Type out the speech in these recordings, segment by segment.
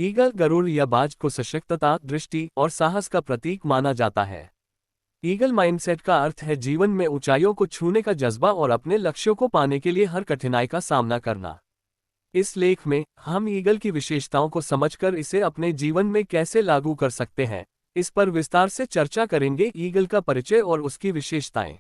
Eagle Garuda या बाज को सशक्तता, दृष्टि और साहस का प्रतीक माना जाता है। ईगल माइंडसेट का अर्थ है जीवन में ऊंचाइयों को छूने का जज्बा और अपने लक्ष्यों को पाने के लिए हर कठिनाई का सामना करना। इस लेख में हम ईगल की विशेषताओं को समझकर इसे अपने जीवन में कैसे लागू कर सकते हैं, इस पर विस्तार से चर्चा करेंगे। ईगल का परिचय और उसकी विशेषताएं।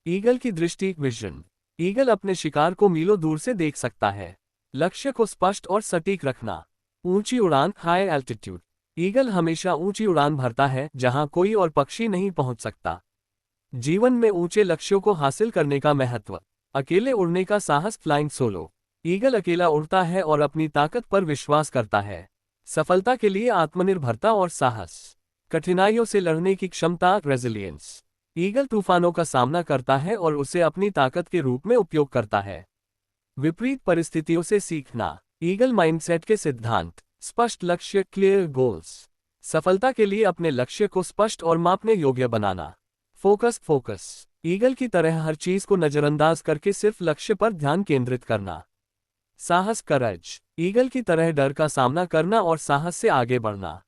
ईगल की दृष्टि, विजन। ईगल अपने शिकार को मीलों दूर से देख सकता है। लक्ष्य को स्पष्ट और सटीक रखना। ऊंची उड़ान, हाई एल्टीट्यूड। ईगल हमेशा ऊंची उड़ान भरता है जहां कोई और पक्षी नहीं पहुंच सकता। जीवन में ऊंचे लक्ष्यों को हासिल करने का महत्व। अकेले उड़ने का साहस, फ्लाइंग सोलो। ईगल अकेला उड़ता है और अपनी ताकत पर विश्वास करता है। सफलता के लिए आत्मनिर्भरता और साहस। कठिनाइयों से लड़ने की क्षमता, रेजिलियंस। ईगल तूफानों का सामना करता है और उसे अपनी ताकत के रूप में उपयोग करता है। विपरीत परिस्थितियों से सीखना। ईगल माइंडसेट के सिद्धांत। स्पष्ट लक्ष्य, क्लियर गोल्स। सफलता के लिए अपने लक्ष्य को स्पष्ट और मापने योग्य बनाना। फोकस। ईगल की तरह हर चीज को नजरअंदाज करके सिर्फ लक्ष्य पर ध्यान केंद्रित करना। साहस, करज। ईगल की तरह डर का सामना करना और साहस से आगे बढ़ना।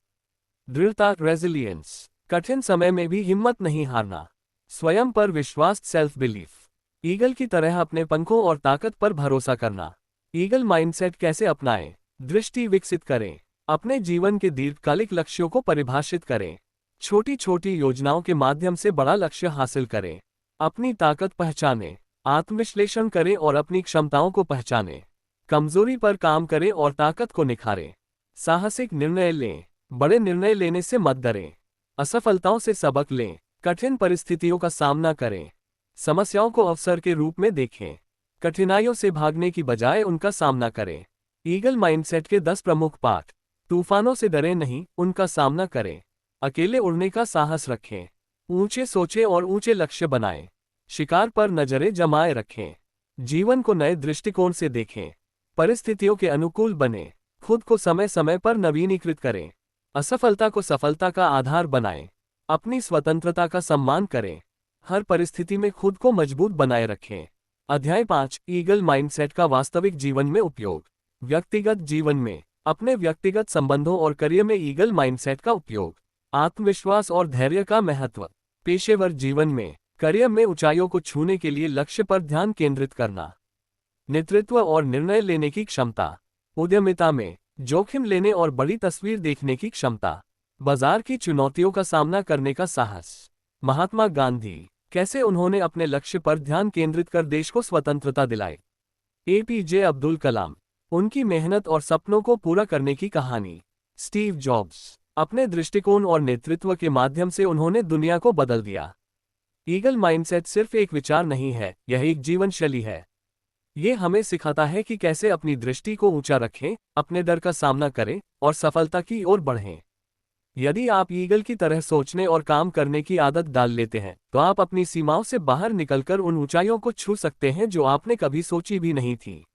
दृढ़ता, रेजिलियंस। कठिन समय में भी हिम्मत नहीं हारना। स्वयं पर विश्वास, सेल्फ बिलीफ। ईगल की तरह अपने पंखों और ताकत पर भरोसा करना। ईगल माइंडसेट कैसे अपनाएं? दृष्टि विकसित करें। अपने जीवन के दीर्घकालिक लक्ष्यों को परिभाषित करें। छोटी छोटी योजनाओं के माध्यम से बड़ा लक्ष्य हासिल करें। अपनी ताकत पहचानें। आत्मविश्लेषण करें और अपनी क्षमताओं को पहचानें। कमजोरी पर काम करें और ताकत को निखारें। साहसिक निर्णय लें। बड़े निर्णय लेने से मत डरें। असफलताओं से सबक लें। कठिन परिस्थितियों का सामना करें। समस्याओं को अवसर के रूप में देखें। कठिनाइयों से भागने की बजाय उनका सामना करें। ईगल माइंडसेट के 10 प्रमुख पाठ। तूफानों से डरें नहीं, उनका सामना करें। अकेले उड़ने का साहस रखें। ऊंचे सोचें और ऊंचे लक्ष्य बनाएं। शिकार पर नजरें जमाए रखें। जीवन को नए दृष्टिकोण से देखें। परिस्थितियों के अनुकूल बने। खुद को समय समय पर नवीनीकृत करें। असफलता को सफलता का आधार बनाएं। अपनी स्वतंत्रता का सम्मान करें। हर परिस्थिति में खुद को मजबूत बनाए रखें। अध्याय 5, ईगल माइंडसेट का वास्तविक जीवन में उपयोग। व्यक्तिगत जीवन में अपने व्यक्तिगत संबंधों और करियर में ईगल माइंडसेट का उपयोग। आत्मविश्वास और धैर्य का महत्व। पेशेवर जीवन में करियर में ऊंचाइयों को छूने के लिए लक्ष्य पर ध्यान केंद्रित करना। नेतृत्व और निर्णय लेने की क्षमता। उद्यमिता में जोखिम लेने और बड़ी तस्वीर देखने की क्षमता। बाजार की चुनौतियों का सामना करने का साहस। महात्मा गांधी, कैसे उन्होंने अपने लक्ष्य पर ध्यान केंद्रित कर देश को स्वतंत्रता दिलाई। एपीजे अब्दुल कलाम, उनकी मेहनत और सपनों को पूरा करने की कहानी। स्टीव जॉब्स, अपने दृष्टिकोण और नेतृत्व के माध्यम से उन्होंने दुनिया को बदल दिया। ईगल माइंडसेट सिर्फ एक विचार नहीं है, यह एक जीवन शैली है। ये हमें सिखाता है कि कैसे अपनी दृष्टि को ऊंचा रखें, अपने डर का सामना करें और सफलता की ओर बढ़ें। यदि आप ईगल की तरह सोचने और काम करने की आदत डाल लेते हैं, तो आप अपनी सीमाओं से बाहर निकलकर उन ऊंचाइयों को छू सकते हैं जो आपने कभी सोची भी नहीं थी।